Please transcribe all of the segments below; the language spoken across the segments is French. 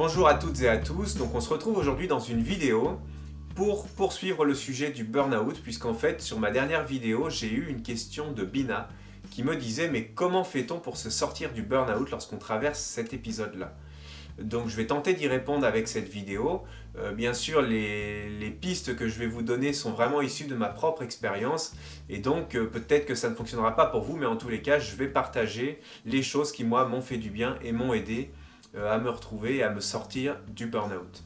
Bonjour à toutes et à tous, donc on se retrouve aujourd'hui dans une vidéo pour poursuivre le sujet du burn-out, puisqu'en fait sur ma dernière vidéo j'ai eu une question de Bina qui me disait mais comment fait-on pour se sortir du burn-out lorsqu'on traverse cet épisode-là? Donc je vais tenter d'y répondre avec cette vidéo. Bien sûr les pistes que je vais vous donner sont vraiment issues de ma propre expérience et donc peut-être que ça ne fonctionnera pas pour vous, mais en tous les cas je vais partager les choses qui moi m'ont fait du bien et m'ont aidé à me retrouver et à me sortir du burn-out.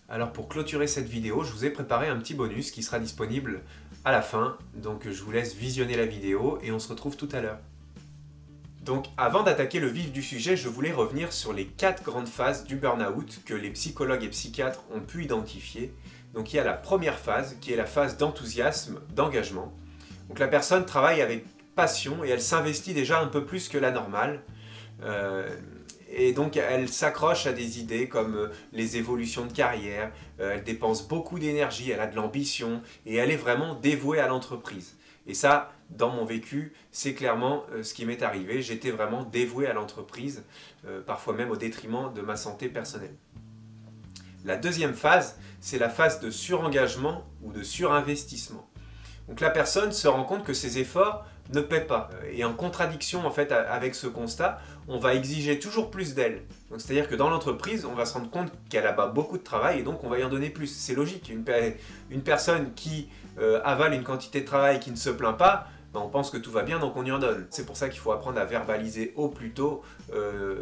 Alors pour clôturer cette vidéo, je vous ai préparé un petit bonus qui sera disponible à la fin, donc je vous laisse visionner la vidéo et on se retrouve tout à l'heure. Donc avant d'attaquer le vif du sujet, je voulais revenir sur les 4 grandes phases du burn-out que les psychologues et psychiatres ont pu identifier. Donc il y a la première phase qui est la phase d'enthousiasme, d'engagement. Donc la personne travaille avec passion et elle s'investit déjà un peu plus que la normale. Et donc elle s'accroche à des idées comme les évolutions de carrière, elle dépense beaucoup d'énergie, elle a de l'ambition et elle est vraiment dévouée à l'entreprise. Et ça, dans mon vécu, c'est clairement ce qui m'est arrivé. J'étais vraiment dévoué à l'entreprise, parfois même au détriment de ma santé personnelle. La deuxième phase, c'est la phase de surengagement ou de surinvestissement. Donc la personne se rend compte que ses efforts ne paient pas. Et en contradiction en fait avec ce constat, on va exiger toujours plus d'elle. C'est-à-dire que dans l'entreprise, on va se rendre compte qu'elle a beaucoup de travail et donc on va y en donner plus. C'est logique. Une personne qui avale une quantité de travail qui ne se plaint pas, on pense que tout va bien donc on y en donne. C'est pour ça qu'il faut apprendre à verbaliser au plus tôt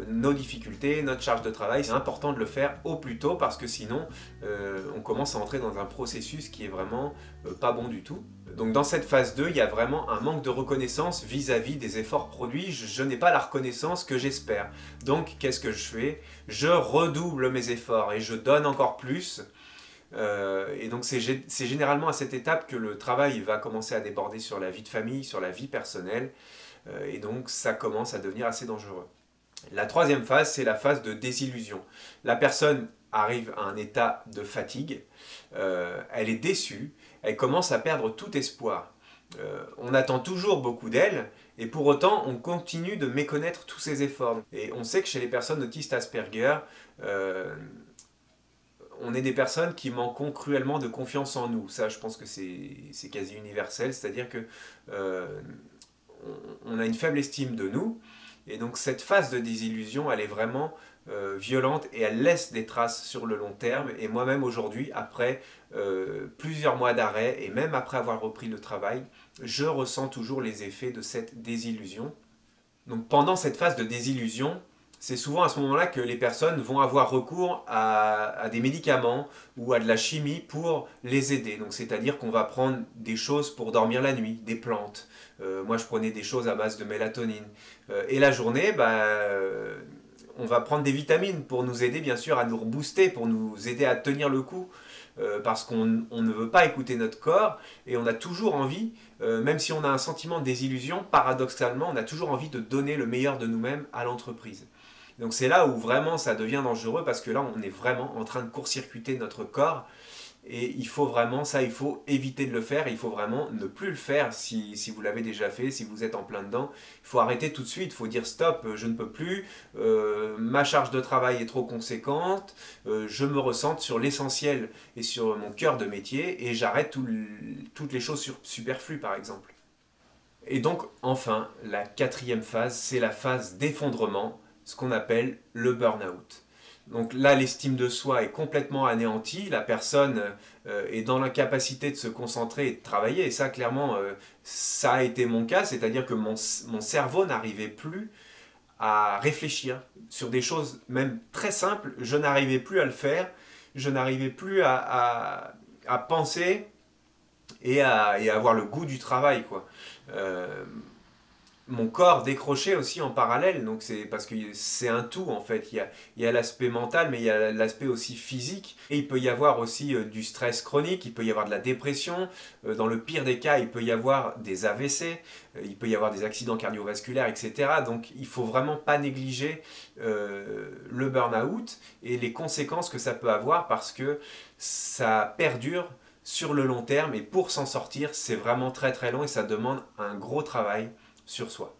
nos difficultés, notre charge de travail. C'est important de le faire au plus tôt parce que sinon on commence à entrer dans un processus qui est vraiment pas bon du tout. Donc dans cette phase 2, il y a vraiment un manque de reconnaissance vis-à-vis des efforts produits. Je n'ai pas la reconnaissance que j'espère. Donc qu'est-ce que je fais? Je redouble mes efforts et je donne encore plus. Et donc c'est généralement à cette étape que le travail va commencer à déborder sur la vie de famille, sur la vie personnelle. Et donc ça commence à devenir assez dangereux. La troisième phase, c'est la phase de désillusion. La personne arrive à un état de fatigue, elle est déçue, elle commence à perdre tout espoir. On attend toujours beaucoup d'elle, et pour autant, on continue de méconnaître tous ses efforts. Et on sait que chez les personnes autistes Asperger, on est des personnes qui manquent cruellement de confiance en nous. Ça, je pense que c'est quasi universel, c'est-à-dire que on a une faible estime de nous, et donc cette phase de désillusion, elle est vraiment violente et elle laisse des traces sur le long terme. Et moi-même aujourd'hui, après plusieurs mois d'arrêt et même après avoir repris le travail, je ressens toujours les effets de cette désillusion. Donc pendant cette phase de désillusion, c'est souvent à ce moment-là que les personnes vont avoir recours à des médicaments ou à de la chimie pour les aider. Donc c'est-à-dire qu'on va prendre des choses pour dormir la nuit, des plantes. Moi je prenais des choses à base de mélatonine. Et la journée, on va prendre des vitamines pour nous aider bien sûr à nous rebooster, pour nous aider à tenir le coup. Parce qu'on ne veut pas écouter notre corps et on a toujours envie, même si on a un sentiment de désillusion, paradoxalement, on a toujours envie de donner le meilleur de nous-mêmes à l'entreprise. Donc c'est là où vraiment ça devient dangereux parce que là on est vraiment en train de court-circuiter notre corps et il faut vraiment, ça il faut éviter de le faire, il faut vraiment ne plus le faire si vous l'avez déjà fait, si vous êtes en plein dedans. Il faut arrêter tout de suite, il faut dire stop, je ne peux plus, ma charge de travail est trop conséquente, je me recentre sur l'essentiel et sur mon cœur de métier et j'arrête toutes les choses superflues par exemple. Et donc enfin, la quatrième phase, c'est la phase d'effondrement, ce qu'on appelle le burn-out. Donc là, l'estime de soi est complètement anéantie, la personne est dans l'incapacité de se concentrer et de travailler, et ça, clairement, ça a été mon cas, c'est-à-dire que mon cerveau n'arrivait plus à réfléchir sur des choses même très simples, je n'arrivais plus à le faire, je n'arrivais plus à penser et à avoir le goût du travail, quoi. Mon corps décrochait aussi en parallèle, donc c'est parce que c'est un tout en fait. Il y a l'aspect mental, mais il y a l'aspect aussi physique. Et il peut y avoir aussi du stress chronique, il peut y avoir de la dépression. Dans le pire des cas, il peut y avoir des AVC, il peut y avoir des accidents cardiovasculaires, etc. Donc il ne faut vraiment pas négliger le burn-out et les conséquences que ça peut avoir parce que ça perdure sur le long terme. Et pour s'en sortir, c'est vraiment très très long et ça demande un gros travail sur soi.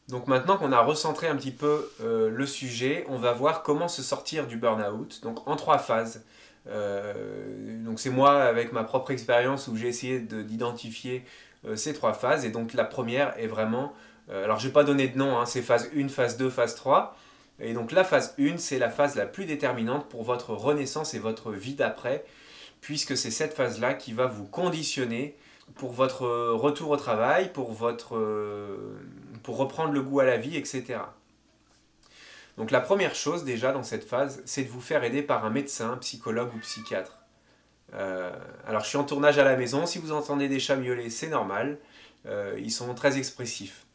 Donc maintenant qu'on a recentré un petit peu le sujet, on va voir comment se sortir du burn-out, donc en 3 phases. Donc c'est moi avec ma propre expérience où j'ai essayé d'identifier ces 3 phases. Et donc la première est vraiment, alors je vais pas donner de nom, hein, c'est phase 1, phase 2, phase 3. Et donc la phase 1, c'est la phase la plus déterminante pour votre renaissance et votre vie d'après, puisque c'est cette phase-là qui va vous conditionner pour votre retour au travail, pour reprendre le goût à la vie, etc. Donc la première chose déjà dans cette phase, c'est de vous faire aider par un médecin, psychologue ou psychiatre. Alors je suis en tournage à la maison, si vous entendez des chats miauler, c'est normal, ils sont très expressifs.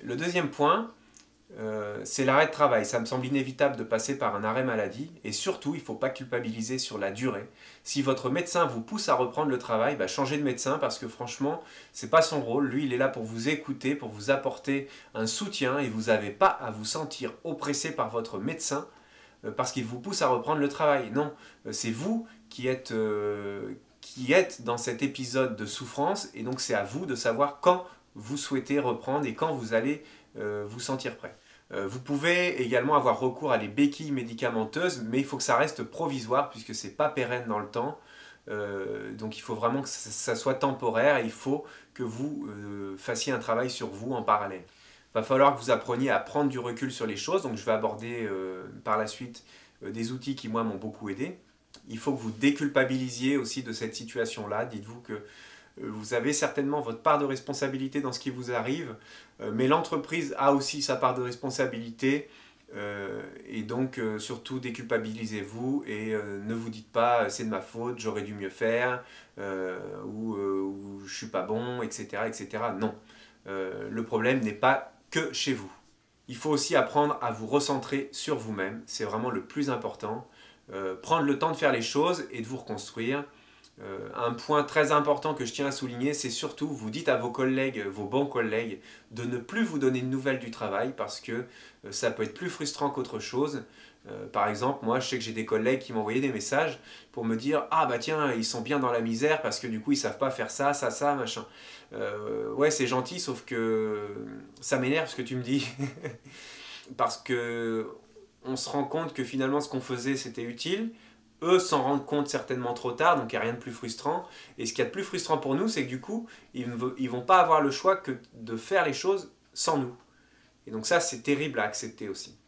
Le deuxième point, c'est l'arrêt de travail. Ça me semble inévitable de passer par un arrêt maladie et surtout, il ne faut pas culpabiliser sur la durée. Si votre médecin vous pousse à reprendre le travail, changez de médecin parce que franchement, ce n'est pas son rôle. Lui, il est là pour vous écouter, pour vous apporter un soutien et vous n'avez pas à vous sentir oppressé par votre médecin parce qu'il vous pousse à reprendre le travail. Non, c'est vous qui êtes dans cet épisode de souffrance et donc c'est à vous de savoir quand vous souhaitez reprendre et quand vous allez vous sentir prêt. Vous pouvez également avoir recours à des béquilles médicamenteuses, mais il faut que ça reste provisoire puisque ce n'est pas pérenne dans le temps. Donc il faut vraiment que ça soit temporaire et il faut que vous fassiez un travail sur vous en parallèle. Il va falloir que vous appreniez à prendre du recul sur les choses, donc je vais aborder par la suite des outils qui moi m'ont beaucoup aidé. Il faut que vous déculpabilisiez aussi de cette situation-là. Dites-vous que vous avez certainement votre part de responsabilité dans ce qui vous arrive, mais l'entreprise a aussi sa part de responsabilité, et donc surtout déculpabilisez-vous et ne vous dites pas c'est de ma faute, j'aurais dû mieux faire, ou je suis pas bon, etc. etc. Non, le problème n'est pas que chez vous. Il faut aussi apprendre à vous recentrer sur vous-même, c'est vraiment le plus important. Prendre le temps de faire les choses et de vous reconstruire. Un point très important que je tiens à souligner, c'est surtout, vous dites à vos collègues, vos bons collègues, de ne plus vous donner de nouvelles du travail parce que ça peut être plus frustrant qu'autre chose. Par exemple, moi je sais que j'ai des collègues qui m'envoyaient des messages pour me dire ah bah tiens, ils sont bien dans la misère parce que du coup ils savent pas faire ça, ça, ça, machin. Ouais, c'est gentil, sauf que ça m'énerve ce que tu me dis. Parce que on se rend compte que finalement ce qu'on faisait c'était utile. Eux s'en rendent compte certainement trop tard, donc il n'y a rien de plus frustrant. Et ce qu'il y a de plus frustrant pour nous, c'est que du coup, ils ne vont pas avoir le choix que de faire les choses sans nous. Et donc ça, c'est terrible à accepter aussi.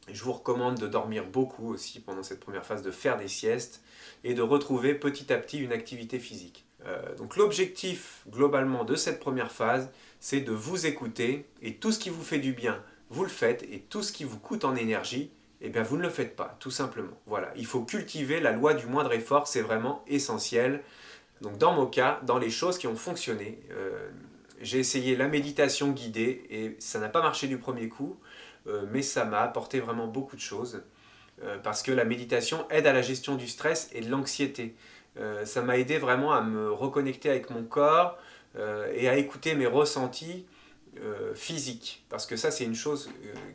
Et je vous recommande de dormir beaucoup aussi pendant cette première phase, de faire des siestes et de retrouver petit à petit une activité physique. Donc l'objectif globalement de cette première phase, c'est de vous écouter et tout ce qui vous fait du bien, vous le faites et tout ce qui vous coûte en énergie, eh bien vous ne le faites pas, tout simplement. Voilà, il faut cultiver la loi du moindre effort, c'est vraiment essentiel. Donc dans mon cas, dans les choses qui ont fonctionné, j'ai essayé la méditation guidée et ça n'a pas marché du premier coup, mais ça m'a apporté vraiment beaucoup de choses. Parce que la méditation aide à la gestion du stress et de l'anxiété. Ça m'a aidé vraiment à me reconnecter avec mon corps et à écouter mes ressentis physiques. Parce que ça, c'est une chose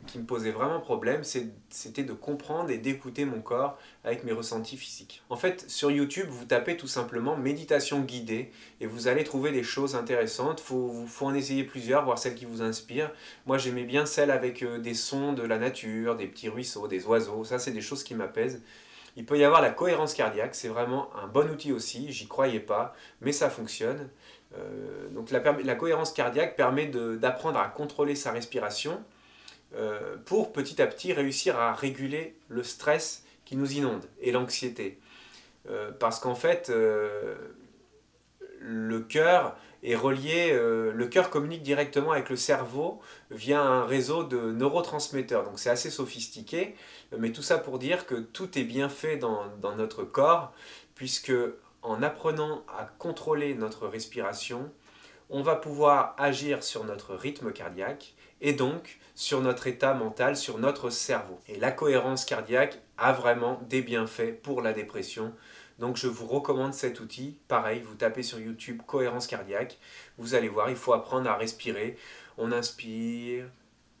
qui me posait vraiment problème, c'était de comprendre et d'écouter mon corps avec mes ressentis physiques. En fait, sur YouTube, vous tapez tout simplement méditation guidée et vous allez trouver des choses intéressantes. Faut en essayer plusieurs, voir celles qui vous inspirent. Moi, j'aimais bien celles avec des sons de la nature, des petits ruisseaux, des oiseaux. Ça, c'est des choses qui m'apaisent. Il peut y avoir la cohérence cardiaque, c'est vraiment un bon outil aussi, j'y croyais pas, mais ça fonctionne. Donc la cohérence cardiaque permet d'apprendre à contrôler sa respiration pour petit à petit réussir à réguler le stress qui nous inonde et l'anxiété. Parce qu'en fait, le cœur est relié, le cœur communique directement avec le cerveau via un réseau de neurotransmetteurs. Donc c'est assez sophistiqué, mais tout ça pour dire que tout est bien fait dans notre corps, puisque en apprenant à contrôler notre respiration, on va pouvoir agir sur notre rythme cardiaque et donc sur notre état mental, sur notre cerveau. Et la cohérence cardiaque a vraiment des bienfaits pour la dépression. Donc je vous recommande cet outil. Pareil, vous tapez sur YouTube cohérence cardiaque, vous allez voir, il faut apprendre à respirer. On inspire,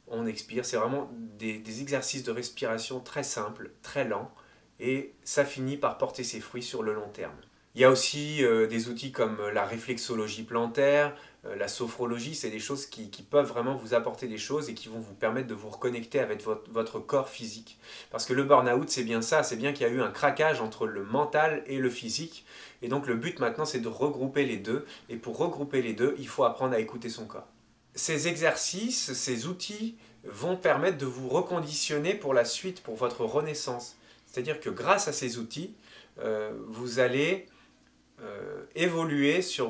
on expire. C'est vraiment des exercices de respiration très simples, très lents, et ça finit par porter ses fruits sur le long terme. Il y a aussi des outils comme la réflexologie plantaire, la sophrologie, c'est des choses qui peuvent vraiment vous apporter des choses et qui vont vous permettre de vous reconnecter avec votre corps physique. Parce que le burn-out, c'est bien ça, c'est bien qu'il y a eu un craquage entre le mental et le physique. Et donc le but maintenant, c'est de regrouper les deux. Et pour regrouper les deux, il faut apprendre à écouter son corps. Ces exercices, ces outils vont permettre de vous reconditionner pour la suite, pour votre renaissance. C'est-à-dire que grâce à ces outils, vous allez évoluer sur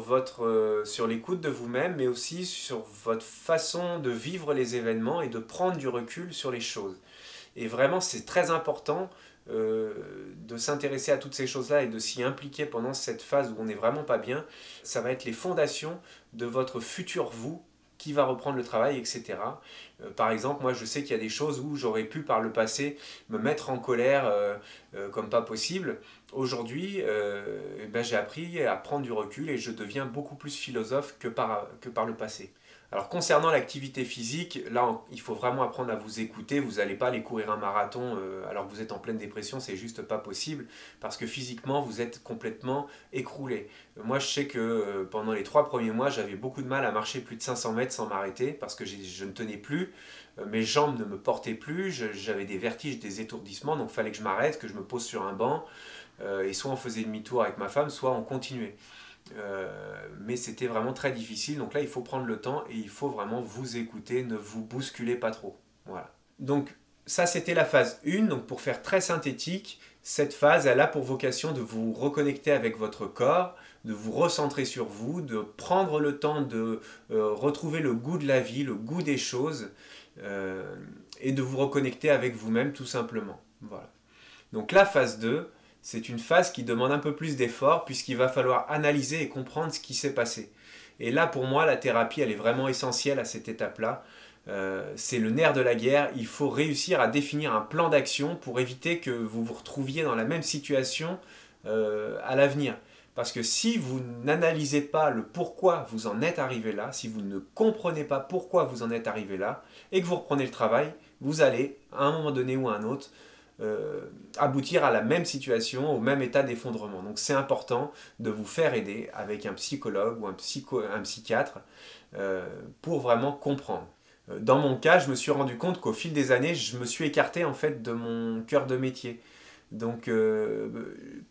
l'écoute de vous-même, mais aussi sur votre façon de vivre les événements et de prendre du recul sur les choses. Et vraiment, c'est très important de s'intéresser à toutes ces choses-là et de s'y impliquer pendant cette phase où on n'est vraiment pas bien. Ça va être les fondations de votre futur vous qui va reprendre le travail, etc. Par exemple, moi je sais qu'il y a des choses où j'aurais pu par le passé me mettre en colère comme pas possible. Aujourd'hui, j'ai appris à prendre du recul et je deviens beaucoup plus philosophe que par le passé. Alors concernant l'activité physique, là il faut vraiment apprendre à vous écouter, vous n'allez pas aller courir un marathon alors que vous êtes en pleine dépression, c'est juste pas possible, parce que physiquement vous êtes complètement écroulé. Moi je sais que pendant les 3 premiers mois j'avais beaucoup de mal à marcher plus de 500 mètres sans m'arrêter, parce que je ne tenais plus, mes jambes ne me portaient plus, j'avais des vertiges, des étourdissements, donc il fallait que je m'arrête, que je me pose sur un banc, et soit on faisait demi-tour avec ma femme, soit on continuait. Mais c'était vraiment très difficile, donc là il faut prendre le temps et il faut vraiment vous écouter, ne vous bousculez pas trop. Voilà. Donc ça c'était la phase 1, donc pour faire très synthétique, cette phase elle a pour vocation de vous reconnecter avec votre corps, de vous recentrer sur vous, de prendre le temps de retrouver le goût de la vie, le goût des choses, et de vous reconnecter avec vous-même tout simplement. Voilà. Donc la phase 2, c'est une phase qui demande un peu plus d'effort puisqu'il va falloir analyser et comprendre ce qui s'est passé. Et là, pour moi, la thérapie, elle est vraiment essentielle à cette étape-là. C'est le nerf de la guerre. Il faut réussir à définir un plan d'action pour éviter que vous vous retrouviez dans la même situation à l'avenir. Parce que si vous n'analysez pas le pourquoi vous en êtes arrivé là, si vous ne comprenez pas pourquoi vous en êtes arrivé là, et que vous reprenez le travail, vous allez, à un moment donné ou à un autre, aboutir à la même situation, au même état d'effondrement. Donc c'est important de vous faire aider avec un psychologue ou un psychiatre pour vraiment comprendre. Dans mon cas, je me suis rendu compte qu'au fil des années, je me suis écarté en fait de mon cœur de métier. Donc,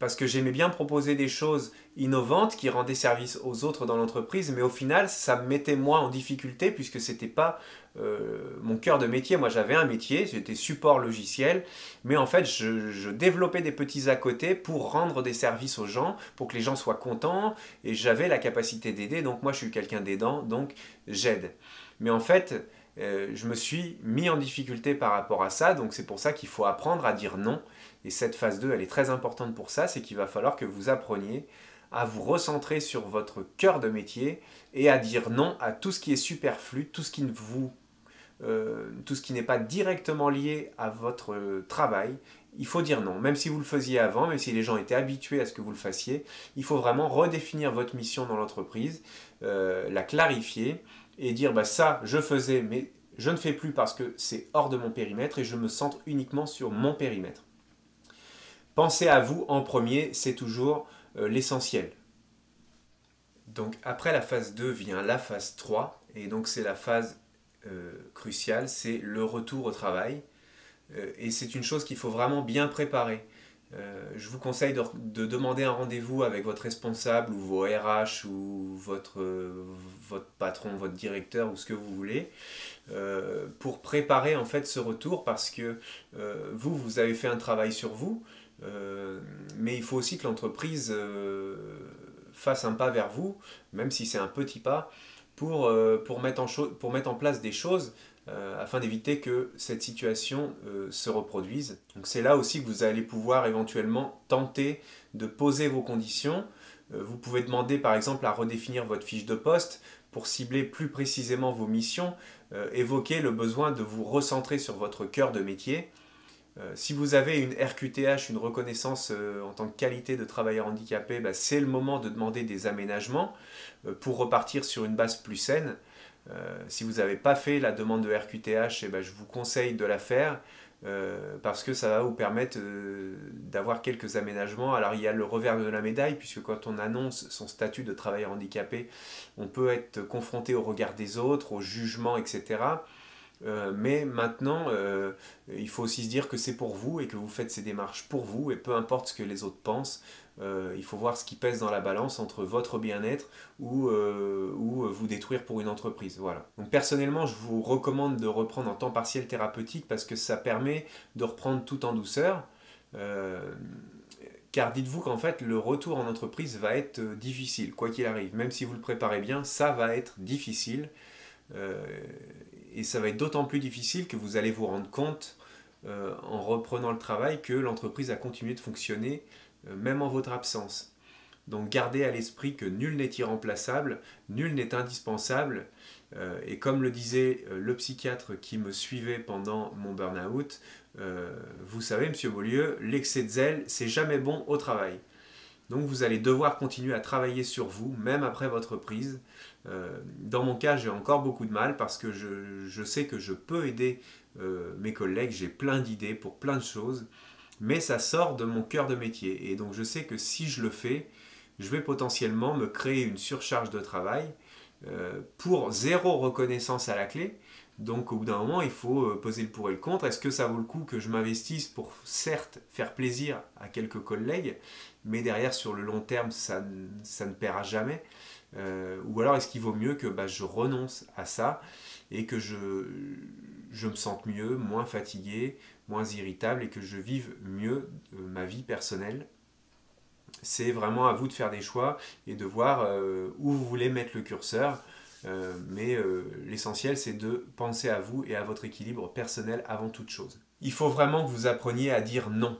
parce que j'aimais bien proposer des choses innovantes qui rendaient service aux autres dans l'entreprise, mais au final, ça me mettait moi en difficulté puisque c'était pas mon cœur de métier. Moi, j'avais un métier, j'étais support logiciel, mais en fait, je développais des petits à côté pour rendre des services aux gens, pour que les gens soient contents, et j'avais la capacité d'aider. Donc, moi, je suis quelqu'un d'aidant, donc j'aide. Mais en fait, je me suis mis en difficulté par rapport à ça, donc c'est pour ça qu'il faut apprendre à dire non. Et cette phase 2, elle est très importante pour ça, c'est qu'il va falloir que vous appreniez à vous recentrer sur votre cœur de métier et à dire non à tout ce qui est superflu, tout ce qui n'est pas directement lié à votre travail. Il faut dire non, même si vous le faisiez avant, même si les gens étaient habitués à ce que vous le fassiez, il faut vraiment redéfinir votre mission dans l'entreprise, la clarifier et dire bah, ça je faisais mais je ne fais plus parce que c'est hors de mon périmètre et je me centre uniquement sur mon périmètre. Pensez à vous en premier, c'est toujours l'essentiel. Donc après la phase 2 vient la phase 3, et donc c'est la phase cruciale, c'est le retour au travail. Et c'est une chose qu'il faut vraiment bien préparer. Je vous conseille de demander un rendez-vous avec votre responsable ou vos RH ou votre patron, votre directeur ou ce que vous voulez pour préparer en fait ce retour parce que vous avez fait un travail sur vous. Mais il faut aussi que l'entreprise fasse un pas vers vous, même si c'est un petit pas, pour mettre en place des choses afin d'éviter que cette situation se reproduise. Donc c'est là aussi que vous allez pouvoir éventuellement tenter de poser vos conditions. Vous pouvez demander par exemple à redéfinir votre fiche de poste pour cibler plus précisément vos missions, évoquer le besoin de vous recentrer sur votre cœur de métier. Si vous avez une RQTH, une reconnaissance en tant que qualité de travailleur handicapé, c'est le moment de demander des aménagements pour repartir sur une base plus saine. Si vous n'avez pas fait la demande de RQTH, je vous conseille de la faire. parce que ça va vous permettre d'avoir quelques aménagements. Alors il y a le revers de la médaille, puisque quand on annonce son statut de travailleur handicapé, on peut être confronté au regard des autres, au jugement, etc. Mais maintenant, il faut aussi se dire que c'est pour vous et que vous faites ces démarches pour vous, et peu importe ce que les autres pensent, il faut voir ce qui pèse dans la balance entre votre bien-être ou vous détruire pour une entreprise. Voilà. Donc personnellement, je vous recommande de reprendre en temps partiel thérapeutique parce que ça permet de reprendre tout en douceur. Car dites-vous qu'en fait, le retour en entreprise va être difficile, quoi qu'il arrive. Même si vous le préparez bien, ça va être difficile. Euh, et ça va être d'autant plus difficile que vous allez vous rendre compte en reprenant le travail que l'entreprise a continué de fonctionner même en votre absence. Donc gardez à l'esprit que nul n'est irremplaçable, nul n'est indispensable. Et comme le disait le psychiatre qui me suivait pendant mon burn-out, vous savez, monsieur Beaulieu, l'excès de zèle, c'est jamais bon au travail. Donc vous allez devoir continuer à travailler sur vous, même après votre prise. Dans mon cas, j'ai encore beaucoup de mal parce que je sais que je peux aider mes collègues, j'ai plein d'idées pour plein de choses, mais ça sort de mon cœur de métier. Et donc je sais que si je le fais, je vais potentiellement me créer une surcharge de travail pour zéro reconnaissance à la clé. Donc au bout d'un moment, il faut peser le pour et le contre. Est-ce que ça vaut le coup que je m'investisse pour certes faire plaisir à quelques collègues, mais derrière sur le long terme, ça ne paiera jamais ou alors est-ce qu'il vaut mieux que je renonce à ça et que je me sente mieux, moins fatigué, moins irritable et que je vive mieux ma vie personnelle. C'est vraiment à vous de faire des choix et de voir où vous voulez mettre le curseur. Mais l'essentiel, c'est de penser à vous et à votre équilibre personnel avant toute chose. Il faut vraiment que vous appreniez à dire non.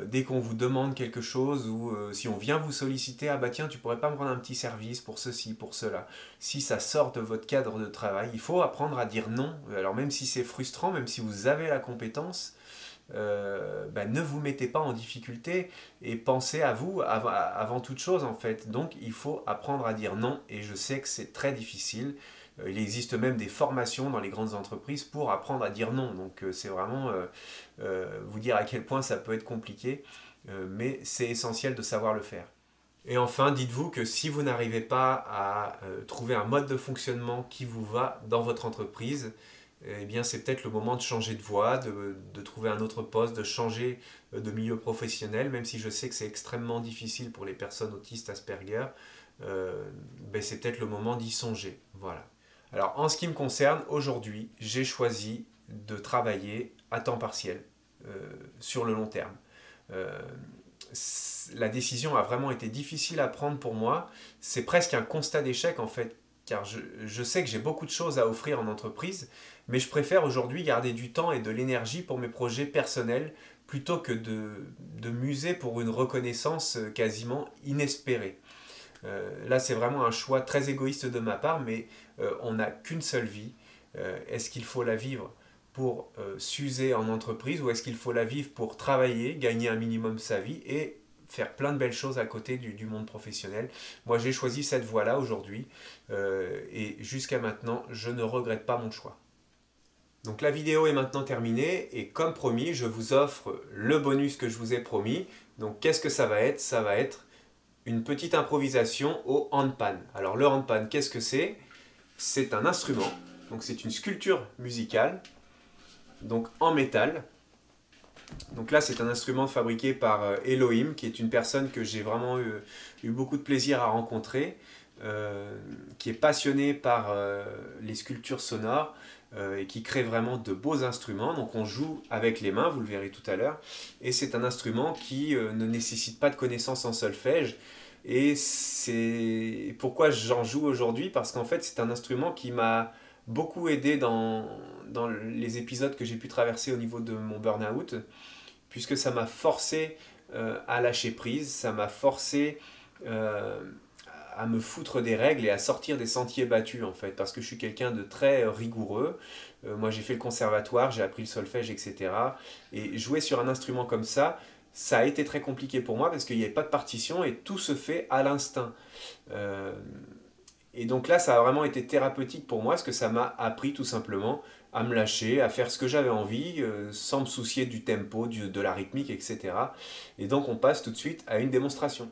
Dès qu'on vous demande quelque chose ou si on vient vous solliciter, ah bah tiens, tu pourrais pas me rendre un petit service pour ceci, pour cela. Si ça sort de votre cadre de travail, il faut apprendre à dire non. Alors même si c'est frustrant, même si vous avez la compétence, ne vous mettez pas en difficulté et pensez à vous avant toute chose en fait. Donc il faut apprendre à dire non et je sais que c'est très difficile. Il existe même des formations dans les grandes entreprises pour apprendre à dire non. Donc c'est vraiment vous dire à quel point ça peut être compliqué, mais c'est essentiel de savoir le faire. Et enfin, dites-vous que si vous n'arrivez pas à trouver un mode de fonctionnement qui vous va dans votre entreprise, eh bien c'est peut-être le moment de changer de voie, de trouver un autre poste, de changer de milieu professionnel, même si je sais que c'est extrêmement difficile pour les personnes autistes Asperger, c'est peut-être le moment d'y songer. Voilà. Alors en ce qui me concerne, aujourd'hui, j'ai choisi de travailler à temps partiel sur le long terme. Euh, la décision a vraiment été difficile à prendre pour moi. C'est presque un constat d'échec en fait, car je sais que j'ai beaucoup de choses à offrir en entreprise, mais je préfère aujourd'hui garder du temps et de l'énergie pour mes projets personnels plutôt que de muser pour une reconnaissance quasiment inespérée. Là, c'est vraiment un choix très égoïste de ma part, mais on n'a qu'une seule vie. Est-ce qu'il faut la vivre pour s'user en entreprise ou est-ce qu'il faut la vivre pour travailler, gagner un minimum sa vie et faire plein de belles choses à côté du monde professionnel? Moi, j'ai choisi cette voie-là aujourd'hui et jusqu'à maintenant, je ne regrette pas mon choix. Donc la vidéo est maintenant terminée et comme promis, je vous offre le bonus que je vous ai promis. Donc qu'est-ce que ça va être? Ça va être une petite improvisation au handpan. Alors le handpan, qu'est-ce que c'est? C'est un instrument, donc c'est une sculpture musicale, donc en métal. Donc là c'est un instrument fabriqué par Elohim, qui est une personne que j'ai vraiment eu beaucoup de plaisir à rencontrer, qui est passionné par les sculptures sonores et qui crée vraiment de beaux instruments. Donc on joue avec les mains, vous le verrez tout à l'heure, et c'est un instrument qui ne nécessite pas de connaissances en solfège. Et c'est pourquoi j'en joue aujourd'hui, parce qu'en fait c'est un instrument qui m'a beaucoup aidé dans les épisodes que j'ai pu traverser au niveau de mon burn-out, puisque ça m'a forcé à lâcher prise, ça m'a forcé à me foutre des règles et à sortir des sentiers battus en fait, parce que je suis quelqu'un de très rigoureux. Moi j'ai fait le conservatoire, j'ai appris le solfège, etc. Et jouer sur un instrument comme ça a été très compliqué pour moi parce qu'il n'y avait pas de partition et tout se fait à l'instinct. Et donc là, ça a vraiment été thérapeutique pour moi, parce que ça m'a appris tout simplement à me lâcher, à faire ce que j'avais envie, sans me soucier du tempo, de la rythmique, etc. Et donc on passe tout de suite à une démonstration.